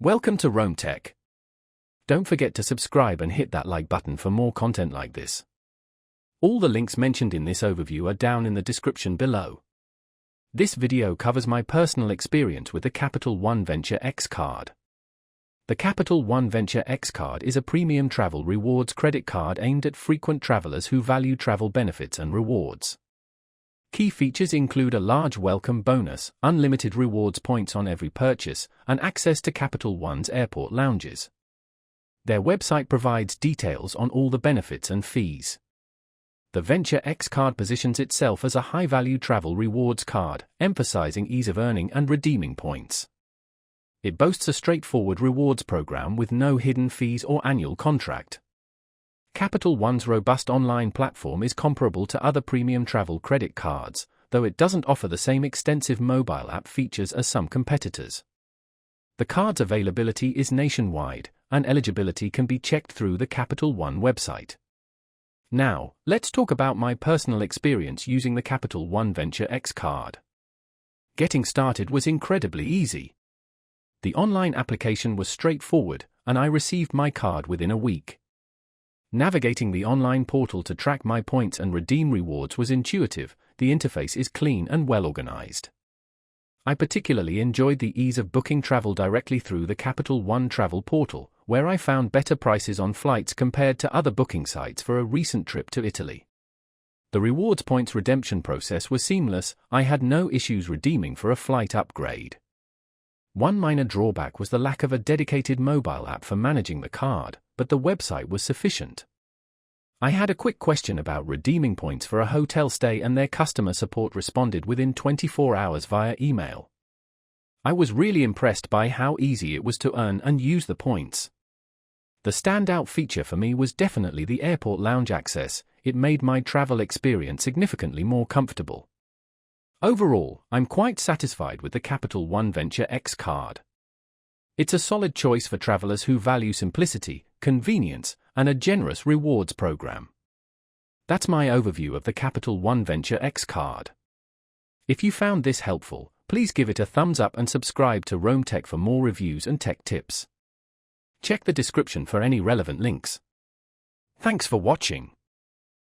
Welcome to Rome Tech. Don't forget to subscribe and hit that like button for more content like this. All the links mentioned in this overview are down in the description below. This video covers my personal experience with the Capital One Venture X card. The Capital One Venture X card is a premium travel rewards credit card aimed at frequent travelers who value travel benefits and rewards. Key features include a large welcome bonus, unlimited rewards points on every purchase, and access to Capital One's airport lounges. Their website provides details on all the benefits and fees. The Venture X card positions itself as a high-value travel rewards card, emphasizing ease of earning and redeeming points. It boasts a straightforward rewards program with no hidden fees or annual contract. Capital One's robust online platform is comparable to other premium travel credit cards, though it doesn't offer the same extensive mobile app features as some competitors. The card's availability is nationwide, and eligibility can be checked through the Capital One website. Now, let's talk about my personal experience using the Capital One Venture X card. Getting started was incredibly easy. The online application was straightforward, and I received my card within a week. Navigating the online portal to track my points and redeem rewards was intuitive. The interface is clean and well organized. I particularly enjoyed the ease of booking travel directly through the Capital One travel portal, where I found better prices on flights compared to other booking sites for a recent trip to Italy. The rewards points redemption process was seamless. I had no issues redeeming for a flight upgrade. One minor drawback was the lack of a dedicated mobile app for managing the card, but the website was sufficient. I had a quick question about redeeming points for a hotel stay and their customer support responded within 24 hours via email. I was really impressed by how easy it was to earn and use the points. The standout feature for me was definitely the airport lounge access. It made my travel experience significantly more comfortable. Overall, I'm quite satisfied with the Capital One Venture X card. It's a solid choice for travelers who value simplicity, convenience, and a generous rewards program. That's my overview of the Capital One Venture X card. If you found this helpful, please give it a thumbs up and subscribe to Rome Tech for more reviews and tech tips. Check the description for any relevant links. Thanks for watching.